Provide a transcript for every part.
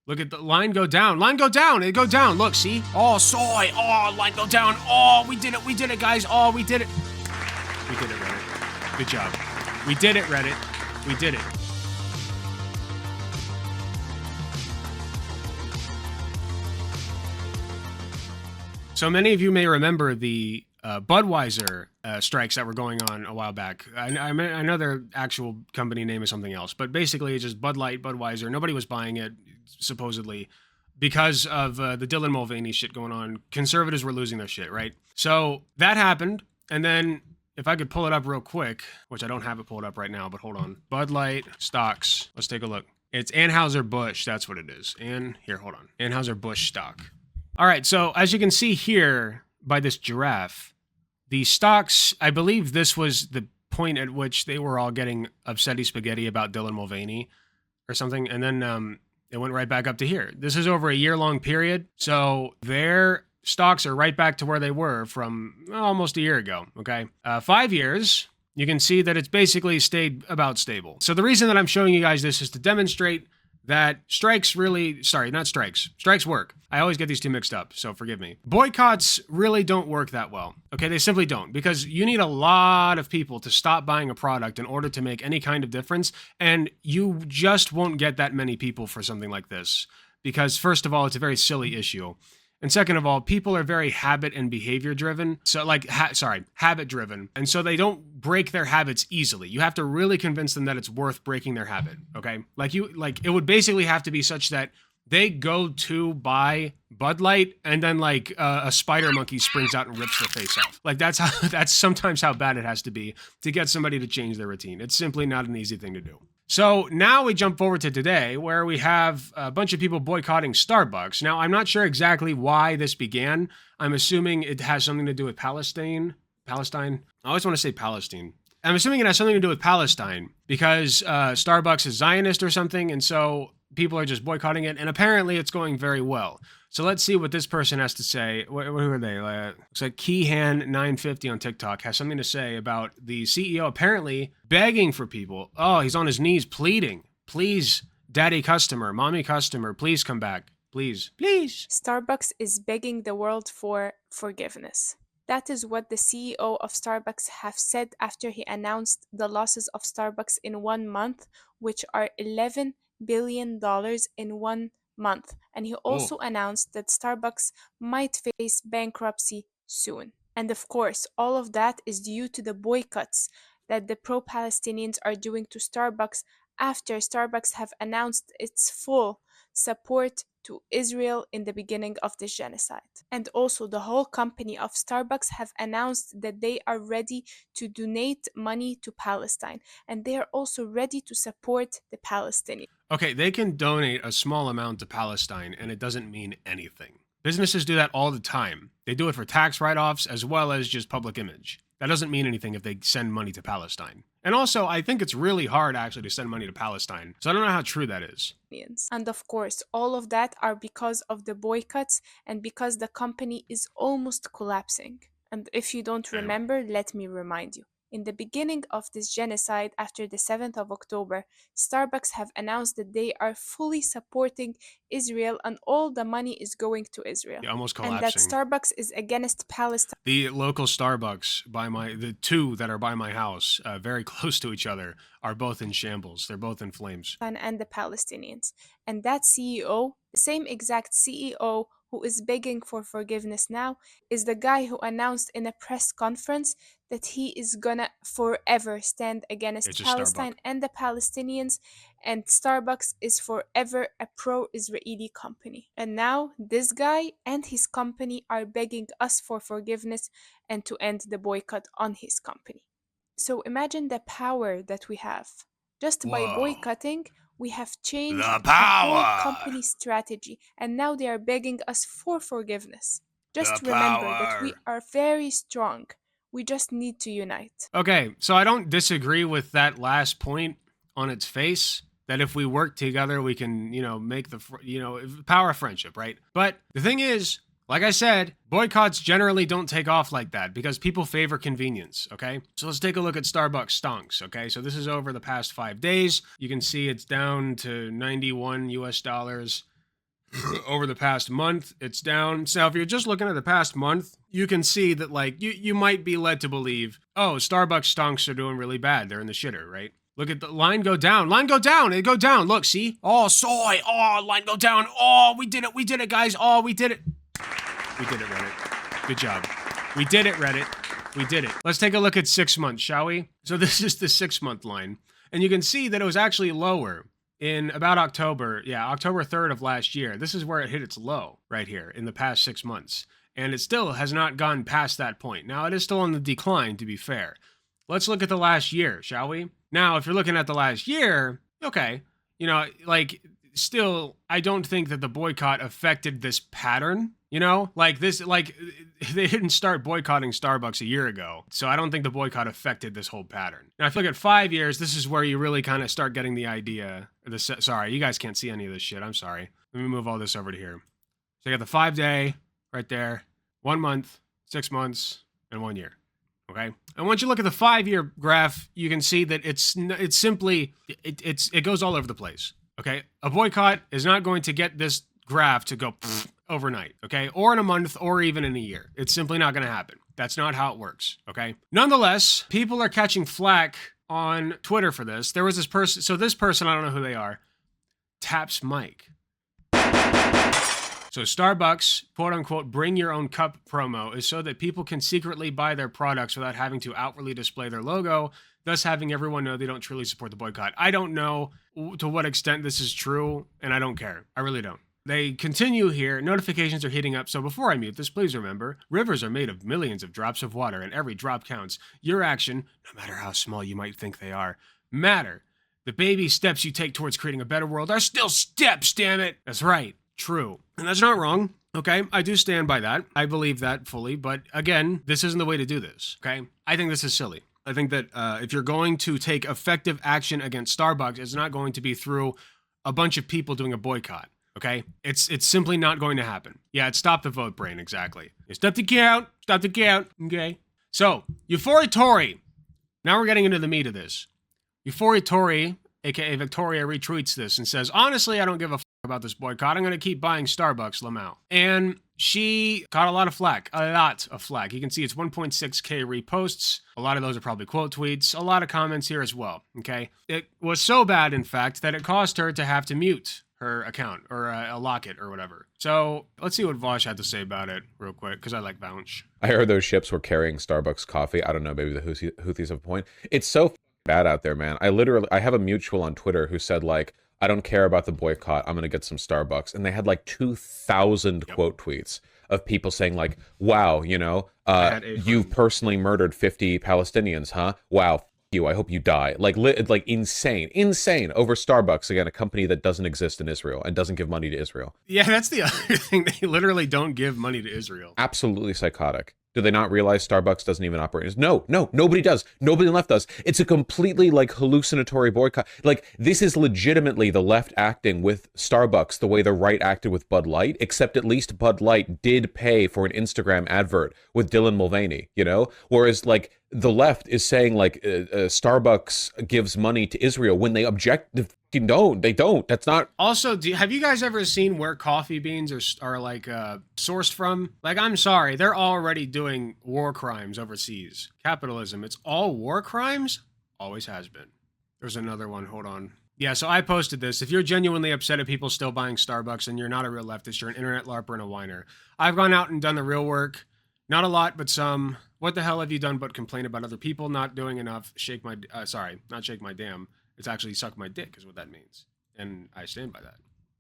Look at the line go down. Line go down. It go down. Look, see? Oh, soy. Oh, line go down. Oh, we did it. We did it, guys. Oh, we did it. We did it, Reddit. Good job. We did it, Reddit. We did it. So many of you may remember the Budweiser strikes that were going on a while back. I know their actual company name is something else, but basically it's just Bud Light, Budweiser. Nobody was buying it, supposedly, because of the Dylan Mulvaney shit going on. Conservatives were losing their shit, right? So that happened, and then if I could pull it up real quick, which I don't have it pulled up right now, but hold on. Bud Light stocks. Let's take a look. It's Anheuser-Busch. That's what it is. Here, hold on. Anheuser-Busch stock. All right, so as you can see here by this giraffe, the stocks, I believe this was the point at which they were all getting upsetty spaghetti about Dylan Mulvaney or something, and then it went right back up to here. This is over a year-long period, so their stocks are right back to where they were from almost a year ago, okay? 5 years, you can see that it's basically stayed about stable. So the reason that I'm showing you guys this is to demonstrate that strikes work. I always get these two mixed up, so forgive me. Boycotts really don't work that well. Okay, they simply don't, because you need a lot of people to stop buying a product in order to make any kind of difference, and you just won't get that many people for something like this. Because first of all, it's a very silly issue. And second of all, people are very habit and behavior driven. So habit driven. And so they don't break their habits easily. You have to really convince them that it's worth breaking their habit. Okay. It would basically have to be such that they go to buy Bud Light and then a spider monkey springs out and rips their face off. That's sometimes how bad it has to be to get somebody to change their routine. It's simply not an easy thing to do. So now we jump forward to today, where we have a bunch of people boycotting Starbucks. Now, I'm not sure exactly why this began. I'm assuming it has something to do with Palestine. I always want to say Palestine. I'm assuming it has something to do with Palestine because Starbucks is Zionist or something, and so people are just boycotting it, and apparently it's going very well. So let's see what this person has to say. Who are they? Looks like Keyhan950 on TikTok has something to say about the CEO apparently begging for people. Oh, he's on his knees pleading. Please, daddy customer, mommy customer, please come back. Please, please. Starbucks is begging the world for forgiveness. That is what the CEO of Starbucks have said after he announced the losses of Starbucks in 1 month, which are $11 billion in 1 month. And he also announced that Starbucks might face bankruptcy soon. And of course, all of that is due to the boycotts that the pro-Palestinians are doing to Starbucks after Starbucks have announced its full support to Israel in the beginning of this genocide. And also the whole company of Starbucks have announced that they are ready to donate money to Palestine, and they are also ready to support the Palestinians. Okay, they can donate a small amount to Palestine and it doesn't mean anything. Businesses do that all the time. They do it for tax write-offs as well as just public image. That doesn't mean anything if they send money to Palestine. And also, I think it's really hard actually to send money to Palestine. So I don't know how true that is. And of course, all of that are because of the boycotts and because the company is almost collapsing. And if you don't remember, let me remind you. In the beginning of this genocide, after the 7th of October, Starbucks have announced that they are fully supporting Israel and all the money is going to Israel. Yeah, almost collapsing. And that Starbucks is against Palestine. The local Starbucks the two that are by my house, very close to each other, are both in shambles. They're both in flames. And the Palestinians. And that CEO, the same exact CEO who is begging for forgiveness now, is the guy who announced in a press conference that he is gonna forever stand against Palestine and the Palestinians, and Starbucks is forever a pro-Israeli company. And now this guy and his company are begging us for forgiveness and to end the boycott on his company. So imagine the power that we have. Just by boycotting, we have changed the whole company strategy, and now they are begging us for forgiveness. Just remember that we are very strong. We just need to unite. Okay, so I don't disagree with that last point on its face, that if we work together, we can, make the, power of friendship, right? But the thing is, like I said, boycotts generally don't take off like that because people favor convenience, okay? So let's take a look at Starbucks stonks, okay? So this is over the past 5 days. You can see it's down to 91 US dollars. over the past month, it's down. So if you're just looking at the past month, you can see that, like, you might be led to believe, oh, Starbucks stonks are doing really bad. They're in the shitter, right? Look at the line go down. Line go down. It go down. Look, see? Oh, soy. Oh, line go down. Oh, we did it. We did it, guys. Oh, we did it. We did it, Reddit. Good job. We did it, Reddit. We did it. Let's take a look at 6 months, shall we? So this is the 6 month line. And you can see that it was actually lower in about October. Yeah, October 3rd of last year. This is where it hit its low right here in the past 6 months. And it still has not gone past that point. Now, it is still on the decline, to be fair. Let's look at the last year, shall we? Now, if you're looking at the last year, okay, you know, like, still, I don't think that the boycott affected this pattern, you know? Like, this, like, they didn't start boycotting Starbucks a year ago, so I don't think the boycott affected this whole pattern. Now, if you look at 5 years, this is where you really kind of start getting the idea. Sorry, you guys can't see any of this shit, I'm sorry. Let me move all this over to here. So you got the 5 day right there, 1 month, 6 months, and 1 year. Okay, and once you look at the 5 year graph, you can see that it goes all over the place. Okay, a boycott is not going to get this graph to go overnight. Okay, or in a month, or even in a year. It's simply not going to happen. That's not how it works. Okay. Nonetheless, people are catching flack on Twitter for this. There was this person. So this person, I don't know who they are. Taps Mike. So Starbucks, quote unquote, bring your own cup promo is so that people can secretly buy their products without having to outwardly display their logo, thus having everyone know they don't truly support the boycott. I don't know to what extent this is true, and I don't care. I really don't. They continue here. Notifications are heating up. So before I mute this, please remember, rivers are made of millions of drops of water, and every drop counts. Your action, no matter how small you might think they are, matter. The baby steps you take towards creating a better world are still steps, damn it. That's right. True. And that's not wrong. Okay, I do stand by that. I believe that fully. But again, this isn't the way to do this. Okay, I think this is silly. I think that if you're going to take effective action against Starbucks, it's not going to be through a bunch of people doing a boycott. Okay, it's simply not going to happen. Yeah, it's stop the vote brain, exactly. Stop the count. Stop the count. Okay. So, Euphoria Tory. Now we're getting into the meat of this. Euphoria Tory, aka Victoria, retweets this and says, honestly, I don't give a about this boycott. I'm going to keep buying Starbucks, Lamau. And she got a lot of flack. You can see it's 1.6K reposts. A lot of those are probably quote tweets. A lot of comments here as well. Okay. It was so bad, in fact, that it caused her to have to mute her account or lock it or whatever. So let's see what Vosh had to say about it real quick, because I like Vosh. I heard those ships were carrying Starbucks coffee. I don't know, maybe the Houthis have a point. It's so bad out there, man. I have a mutual on Twitter who said, like, I don't care about the boycott. I'm going to get some Starbucks. And they had like 2,000 quote tweets of people saying like, wow, you know, you've personally murdered 50 Palestinians, huh? Wow, you. I hope you die. Like insane over Starbucks. Again, a company that doesn't exist in Israel and doesn't give money to Israel. Yeah, that's the other thing. They literally don't give money to Israel. Absolutely psychotic. Do they not realize Starbucks doesn't even operate? No, nobody does. Nobody left does. It's a completely like hallucinatory boycott. Like this is legitimately the left acting with Starbucks the way the right acted with Bud Light, except at least Bud Light did pay for an Instagram advert with Dylan Mulvaney, you know? Whereas like the left is saying like Starbucks gives money to Israel when they object. They don't. That's not. Also, have you guys ever seen where coffee beans are like sourced from? Like, I'm sorry, they're already doing war crimes overseas. Capitalism, it's all war crimes? Always has been. There's another one, hold on. Yeah, so I posted this. If you're genuinely upset at people still buying Starbucks and you're not a real leftist, you're an internet LARPer and a whiner. I've gone out and done the real work. Not a lot, but some. What the hell have you done but complain about other people not doing enough? Not shake my damn. It's actually suck my dick is what that means. And I stand by that.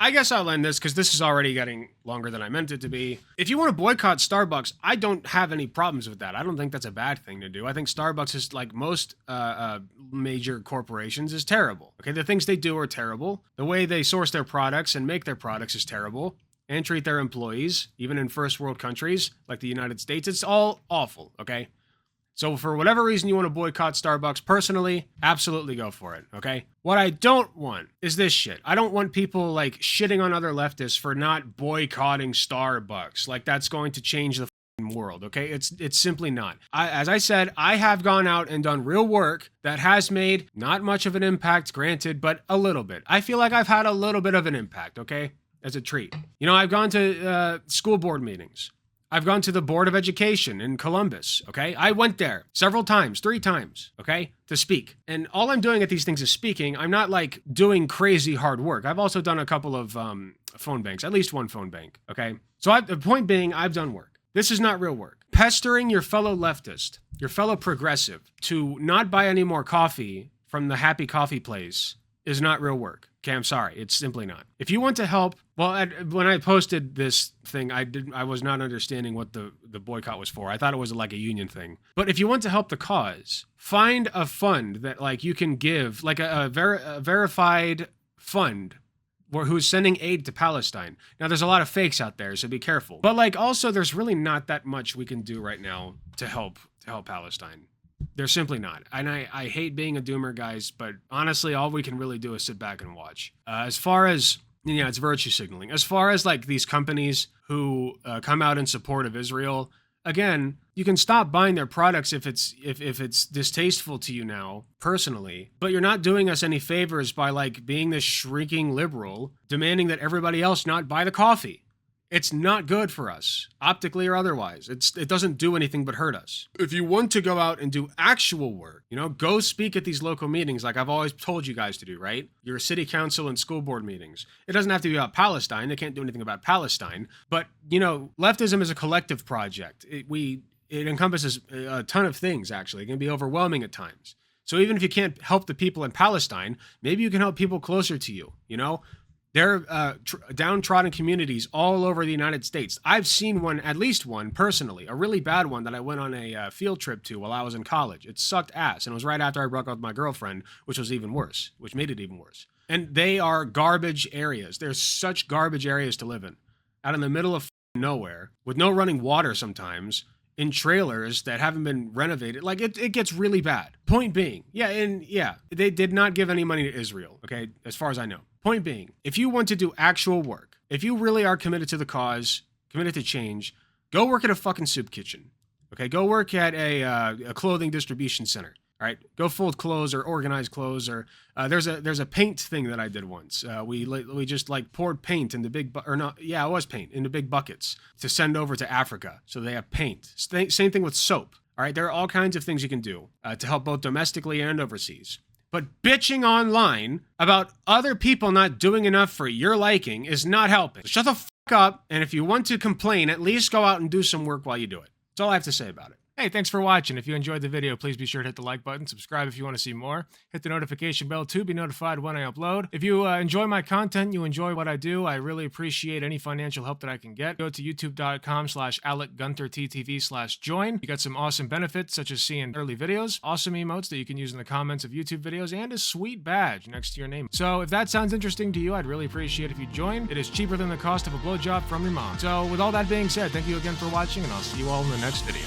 I guess I'll end this because this is already getting longer than I meant it to be. If you want to boycott Starbucks, I don't have any problems with that. I don't think that's a bad thing to do. I think Starbucks is like most major corporations is terrible. Okay, the things they do are terrible. The way they source their products and make their products is terrible. And treat their employees, even in first world countries like the United States, it's all awful, okay? So for whatever reason you want to boycott Starbucks, personally, absolutely go for it, okay? What I don't want is this shit. I don't want people like shitting on other leftists for not boycotting Starbucks. Like that's going to change the world, okay? It's simply not. As I said, I have gone out and done real work that has made not much of an impact, granted, but a little bit. I feel like I've had a little bit of an impact, okay? as a treat. You know, I've gone to school board meetings. I've gone to the Board of Education in Columbus, okay? I went there several times, 3 times, okay, to speak. And all I'm doing at these things is speaking. I'm not like doing crazy hard work. I've also done a couple of phone banks, at least one phone bank, okay? So the point being, I've done work. This is not real work. Pestering your fellow leftist, your fellow progressive, to not buy any more coffee from the Happy Coffee place is not real work. Okay, I'm sorry. It's simply not. If you want to help, well, when I posted this thing, I was not understanding what the boycott was for. I thought it was like a union thing. But if you want to help the cause, find a fund that like you can give, like a verified fund who's sending aid to Palestine. Now, there's a lot of fakes out there, so be careful. But like also, there's really not that much we can do right now to help Palestine. There's simply not. And I hate being a doomer, guys, but honestly, all we can really do is sit back and watch. As far as, yeah, it's virtue signaling. As far as like these companies who come out in support of Israel, again, you can stop buying their products if it's distasteful to you now, personally, but you're not doing us any favors by like being this shrieking liberal demanding that everybody else not buy the coffee. It's not good for us, optically or otherwise. It doesn't do anything but hurt us. If you want to go out and do actual work, you know, go speak at these local meetings like I've always told you guys to do, right? Your city council and school board meetings. It doesn't have to be about Palestine. They can't do anything about Palestine. But, you know, leftism is a collective project. It encompasses a ton of things, actually. It can be overwhelming at times. So even if you can't help the people in Palestine, maybe you can help people closer to you, you know? There are downtrodden communities all over the United States. I've seen one, at least one, personally, a really bad one that I went on a field trip to while I was in college. It sucked ass, and it was right after I broke up with my girlfriend, which was even worse, which made it even worse. And they are garbage areas. There's such garbage areas to live in, out in the middle of nowhere, with no running water sometimes, in trailers that haven't been renovated. Like, it gets really bad. Point being, they did not give any money to Israel, okay, as far as I know. Point being, if you want to do actual work, if you really are committed to the cause, committed to change, go work at a fucking soup kitchen, okay? Go work at a clothing distribution center, all right? Go fold clothes or organize clothes, or there's a paint thing that I did once. We just like poured paint into big it was paint into big buckets to send over to Africa, so they have paint. Same thing with soap, all right? There are all kinds of things you can do to help both domestically and overseas. But bitching online about other people not doing enough for your liking is not helping. So shut the fuck up, and if you want to complain, at least go out and do some work while you do it. That's all I have to say about it. Hey, thanks for watching. If you enjoyed the video, please be sure to hit the like button, subscribe if you want to see more, hit the notification bell to be notified when I upload. If you enjoy my content, you enjoy what I do, I really appreciate any financial help that I can get. Go to youtube.com/AlecGunterTTV/join. You got some awesome benefits, such as seeing early videos, awesome emotes that you can use in the comments of YouTube videos, and a sweet badge next to your name. So if that sounds interesting to you, I'd really appreciate if you join. It is cheaper than the cost of a blowjob from your mom. So with all that being said, thank you again for watching, and I'll see you all in the next video.